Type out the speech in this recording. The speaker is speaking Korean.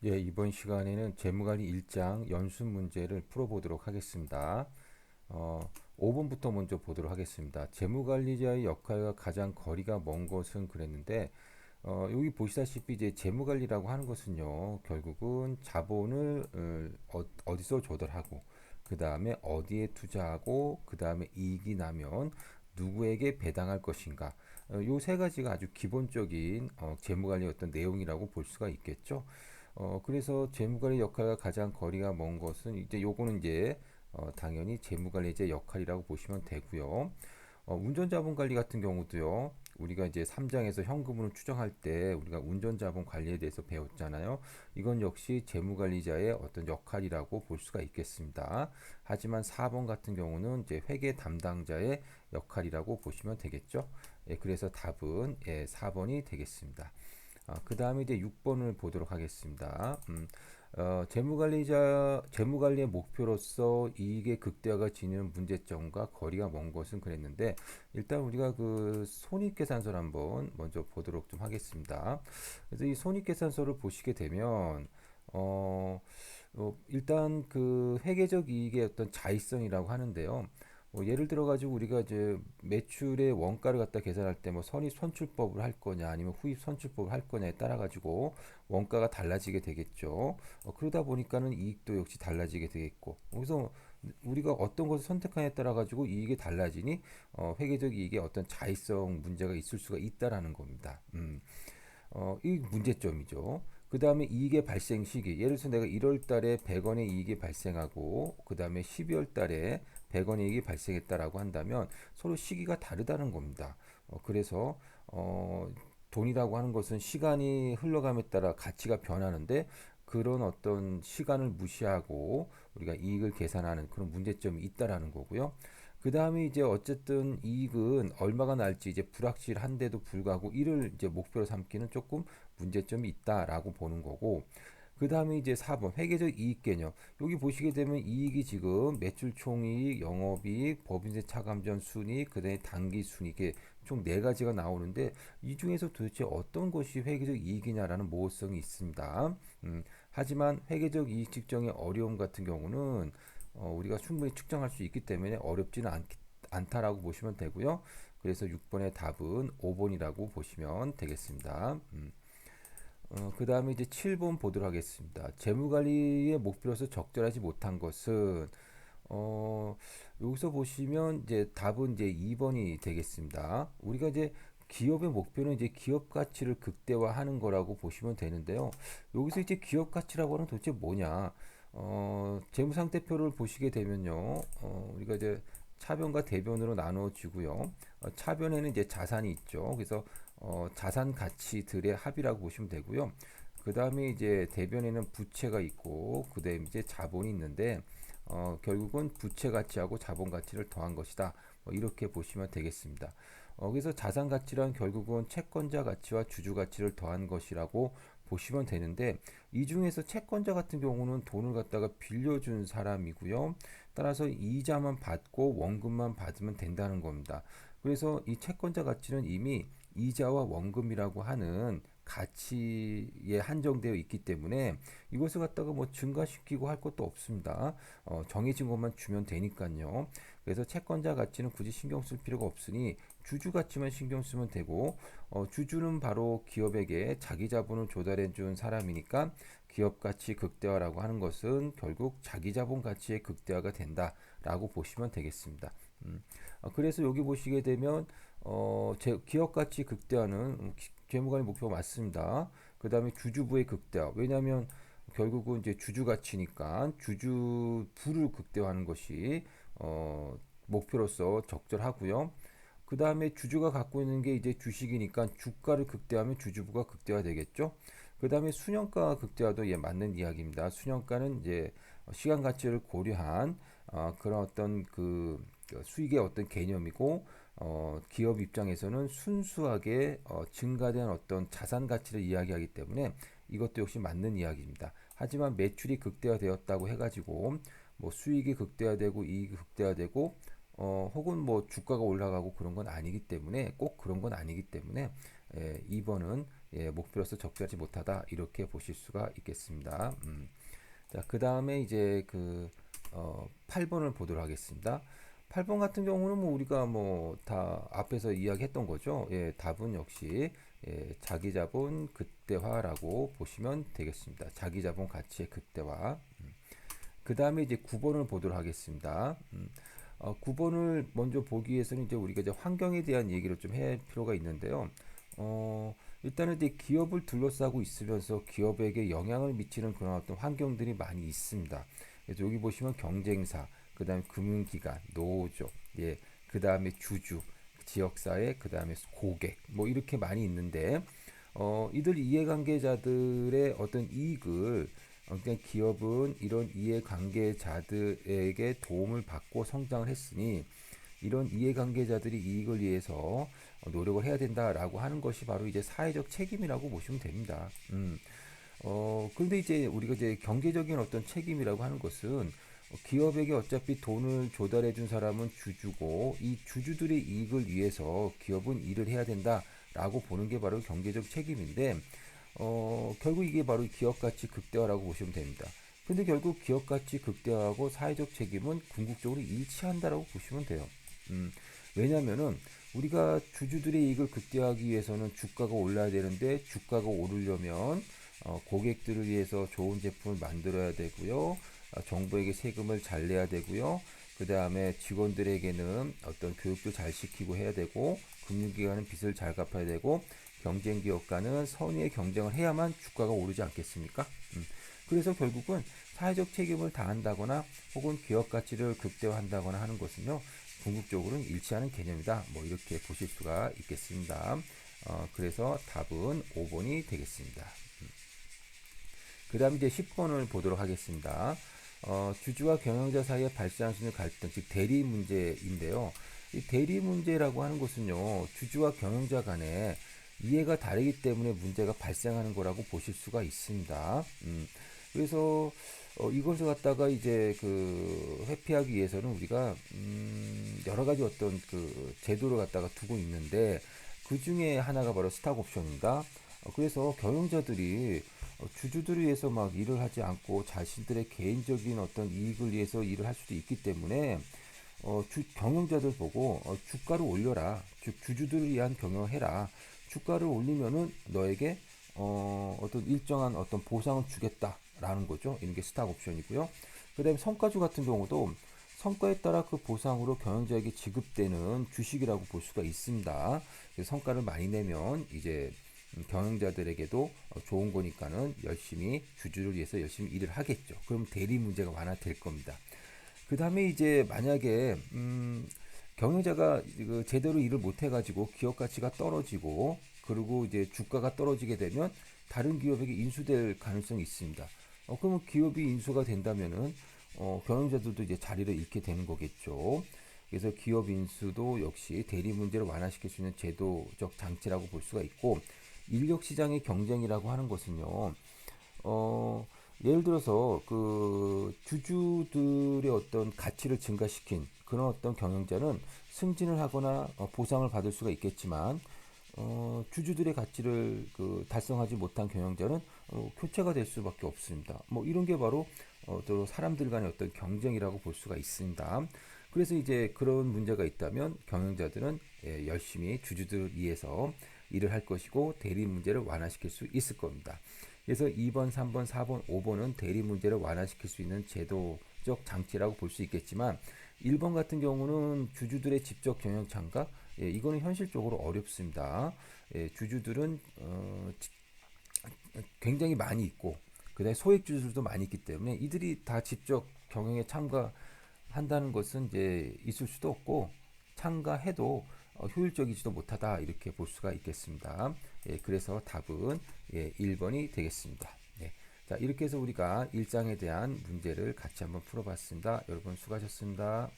예, 이번 시간에는 재무관리 1장 연습 문제를 풀어보도록 하겠습니다. 5번부터 먼저 보도록 하겠습니다. 재무관리자의 역할과 가장 거리가 먼 것은 그랬는데, 여기 보시다시피 이제 재무관리라고 하는 것은요, 결국은 자본을 어디서 조달하고, 그 다음에 어디에 투자하고, 그 다음에 이익이 나면 누구에게 배당할 것인가. 요 세 가지가 아주 기본적인 재무관리 어떤 내용이라고 볼 수가 있겠죠. 그래서 재무관리 역할과 가장 거리가 먼 것은 이제 요거는 이제 당연히 재무관리자의 역할이라고 보시면 되고요. 운전자본 관리 같은 경우도요. 우리가 이제 3장에서 현금으로 추정할 때 우리가 운전자본 관리에 대해서 배웠잖아요. 이건 역시 재무관리자의 어떤 역할이라고 볼 수가 있겠습니다. 하지만 4번 같은 경우는 이제 회계 담당자의 역할이라고 보시면 되겠죠. 예, 그래서 답은 예, 4번이 되겠습니다. 그 다음에 이제 6번을 보도록 하겠습니다. 재무관리의 목표로서 이익의 극대화가 지니는 문제점과 거리가 먼 것은 그랬는데, 일단 우리가 그 손익계산서를 한번 먼저 보도록 좀 하겠습니다. 그래서 이 손익계산서를 보시게 되면, 일단 그 회계적 이익의 어떤 자의성이라고 하는데요. 예를 들어 가지고 우리가 이제 매출의 원가를 갖다 계산할 때 뭐 선입 선출법을 할 거냐 아니면 후입 선출법을 할 거냐에 따라 가지고 원가가 달라지게 되겠죠. 그러다 보니까는 이익도 역시 달라지게 되겠고. 그래서 우리가 어떤 것을 선택하냐에 따라 가지고 이익이 달라지니 회계적 이익에 어떤 자의성 문제가 있을 수가 있다라는 겁니다. 이 문제점이죠. 그 다음에 이익의 발생 시기. 예를 들어서 내가 1월 달에 100원의 이익이 발생하고, 그 다음에 12월 달에 100원의 이익이 발생했다라고 한다면 서로 시기가 다르다는 겁니다. 그래서, 돈이라고 하는 것은 시간이 흘러감에 따라 가치가 변하는데, 그런 어떤 시간을 무시하고 우리가 이익을 계산하는 그런 문제점이 있다라는 거고요. 그 다음에 이제 어쨌든 이익은 얼마가 날지 이제 불확실한데도 불구하고 이를 이제 목표로 삼기는 조금 문제점이 있다라고 보는 거고, 그 다음에 이제 4번 회계적 이익 개념. 여기 보시게 되면 이익이 지금 매출 총이익, 영업이익, 법인세 차감전 순이익, 그다음에 당기 순이익 총 네 가지가 나오는데 이 중에서 도대체 어떤 것이 회계적 이익이냐라는 모호성이 있습니다. 하지만 회계적 이익 측정의 어려움 같은 경우는 우리가 충분히 측정할 수 있기 때문에 어렵지는 않다라고 보시면 되고요. 그래서 6번의 답은 5번이라고 보시면 되겠습니다. 그 다음에 이제 7번 보도록 하겠습니다. 재무관리의 목표로서 적절하지 못한 것은 어, 여기서 보시면 이제 답은 이제 2번이 되겠습니다. 우리가 이제 기업의 목표는 이제 기업 가치를 극대화하는 거라고 보시면 되는데요. 여기서 이제 기업 가치라고 하는 도대체 뭐냐? 재무상태표를 보시게 되면요. 우리가 이제 차변과 대변으로 나누어지고요. 차변에는 이제 자산이 있죠. 그래서 자산 가치들의 합이라고 보시면 되고요. 그 다음에 이제 대변에는 부채가 있고, 그 다음에 이제 자본이 있는데, 결국은 부채 가치하고 자본 가치를 더한 것이다. 뭐 이렇게 보시면 되겠습니다. 그래서 자산 가치란 결국은 채권자 가치와 주주 가치를 더한 것이라고 보시면 되는데, 이 중에서 채권자 같은 경우는 돈을 갖다가 빌려준 사람이고요. 따라서 이자만 받고 원금만 받으면 된다는 겁니다. 그래서 이 채권자 가치는 이미 이자와 원금이라고 하는 가치에 한정되어 있기 때문에 이것을 갖다가 뭐 증가시키고 할 것도 없습니다. 정해진 것만 주면 되니까요. 그래서 채권자 가치는 굳이 신경 쓸 필요가 없으니 주주 가치만 신경 쓰면 되고, 주주는 바로 기업에게 자기 자본을 조달해 준 사람이니까 기업 가치 극대화라고 하는 것은 결국 자기 자본 가치의 극대화가 된다라고 보시면 되겠습니다. 그래서 여기 보시게 되면 기업 가치 극대화는 재무관리 목표가 맞습니다. 그 다음에 주주부의 극대화. 왜냐하면 결국은 이제 주주 가치니까 주주 부를 극대화하는 것이 목표로서 적절하고요. 그 다음에 주주가 갖고 있는 게 이제 주식이니까 주가를 극대화하면 주주부가 극대화되겠죠. 그 다음에 순영가 극대화도 예, 맞는 이야기입니다. 순영가는 이제 시간 가치를 고려한 그런 어떤 그 수익의 어떤 개념이고, 기업 입장에서는 순수하게 증가된 어떤 자산 가치를 이야기하기 때문에 이것도 역시 맞는 이야기입니다. 하지만 매출이 극대화되었다고 해가지고 뭐 수익이 극대화되고 이익이 극대화되고 혹은 뭐 주가가 올라가고 그런 건 아니기 때문에 꼭 그런 건 아니기 때문에 2번은 목표로서 적절하지 못하다 이렇게 보실 수가 있겠습니다. 자, 그 다음에 이제 8번을 보도록 하겠습니다. 8번 같은 경우는 뭐 우리가 뭐 다 앞에서 이야기했던 거죠. 답은 역시 자기 자본 극대화라고 보시면 되겠습니다. 자기 자본 가치의 극대화. 그 다음에 이제 9번을 보도록 하겠습니다. 9번을 먼저 보기 위해서는 이제 우리가 이제 환경에 대한 얘기를 좀 할 필요가 있는데요. 일단은 이제 기업을 둘러싸고 있으면서 기업에게 영향을 미치는 그런 어떤 환경들이 많이 있습니다. 그래서 여기 보시면 경쟁사, 그 다음에 금융기관, 노조, 그 다음에 주주, 지역사회, 그 다음에 고객, 뭐 이렇게 많이 있는데, 이들 이해관계자들의 어떤 이익을 그러니까 기업은 이런 이해관계자들에게 도움을 받고 성장을 했으니 이런 이해관계자들이 이익을 위해서 노력을 해야 된다라고 하는 것이 바로 이제 사회적 책임이라고 보시면 됩니다. 그런데 이제 우리가 이제 경제적인 어떤 책임이라고 하는 것은 기업에게 어차피 돈을 조달해 준 사람은 주주고 이 주주들의 이익을 위해서 기업은 일을 해야 된다라고 보는 게 바로 경제적 책임인데 결국 이게 바로 기업 가치 극대화라고 보시면 됩니다. 근데 결국 기업 가치 극대화하고 사회적 책임은 궁극적으로 일치한다라고 보시면 돼요. 왜냐면은 우리가 주주들의 이익을 극대화하기 위해서는 주가가 올라야 되는데 주가가 오르려면 고객들을 위해서 좋은 제품을 만들어야 되고요. 정부에게 세금을 잘 내야 되고요. 그 다음에 직원들에게는 어떤 교육도 잘 시키고 해야 되고 금융기관은 빚을 잘 갚아야 되고 경쟁 기업과는 선의의 경쟁을 해야만 주가가 오르지 않겠습니까? 그래서 결국은 사회적 책임을 다한다거나 혹은 기업 가치를 극대화한다거나 하는 것은요 궁극적으로는 일치하는 개념이다. 뭐 이렇게 보실 수가 있겠습니다. 그래서 답은 5번이 되겠습니다. 그 다음 이제 10번을 보도록 하겠습니다. 주주와 경영자 사이에 발생할 수 있는 갈등, 즉 대리 문제인데요. 이 대리 문제라고 하는 것은요, 주주와 경영자 간에 이해가 다르기 때문에 문제가 발생하는 거라고 보실 수가 있습니다. 그래서 이것을 갖다가 이제 회피하기 위해서는 우리가 여러 가지 어떤 제도를 갖다가 두고 있는데 그 중에 하나가 바로 스탁 옵션입니다. 그래서 경영자들이 주주들을 위해서 막 일을 하지 않고 자신들의 개인적인 어떤 이익을 위해서 일을 할 수도 있기 때문에 경영자들 보고 주가를 올려라. 즉 주주들을 위한 경영을 해라. 주가를 올리면은 너에게 어떤 일정한 어떤 보상을 주겠다라는 거죠. 이런 게 스탁 옵션이고요. 그다음에 성과주 같은 경우도 성과에 따라 그 보상으로 경영자에게 지급되는 주식이라고 볼 수가 있습니다. 그래서 성과를 많이 내면 이제 경영자들에게도 좋은 거니까는 열심히 주주를 위해서 열심히 일을 하겠죠. 그럼 대리 문제가 완화될 겁니다. 그 다음에 이제 만약에 경영자가 제대로 일을 못 해가지고 기업 가치가 떨어지고 그리고 이제 주가가 떨어지게 되면 다른 기업에게 인수될 가능성이 있습니다. 그러면 기업이 인수가 된다면은 경영자들도 이제 자리를 잃게 되는 거겠죠. 그래서 기업 인수도 역시 대리 문제를 완화시킬 수 있는 제도적 장치라고 볼 수가 있고 인력 시장의 경쟁이라고 하는 것은요. 예를 들어서 주주들의 어떤 가치를 증가시킨 그런 어떤 경영자는 승진을 하거나 보상을 받을 수가 있겠지만 주주들의 가치를 달성하지 못한 경영자는 교체가 될 수밖에 없습니다. 뭐 이런 게 바로 또 사람들 간의 어떤 경쟁이라고 볼 수가 있습니다. 그래서 이제 그런 문제가 있다면 경영자들은 열심히 주주들을 위해서 일을 할 것이고 대리 문제를 완화시킬 수 있을 겁니다. 그래서 2번, 3번, 4번, 5번은 대리 문제를 완화시킬 수 있는 제도적 장치라고 볼 수 있겠지만 1번 같은 경우는 주주들의 직접 경영 참가 이거는 현실적으로 어렵습니다. 주주들은 굉장히 많이 있고 그다음에 소액 주주들도 많이 있기 때문에 이들이 다 직접 경영에 참가한다는 것은 이제 있을 수도 없고 참가해도 효율적이지도 못하다 이렇게 볼 수가 있겠습니다. 그래서 답은 1번이 되겠습니다. 자, 이렇게 해서 우리가 1장에 대한 문제를 같이 한번 풀어봤습니다. 여러분 수고하셨습니다.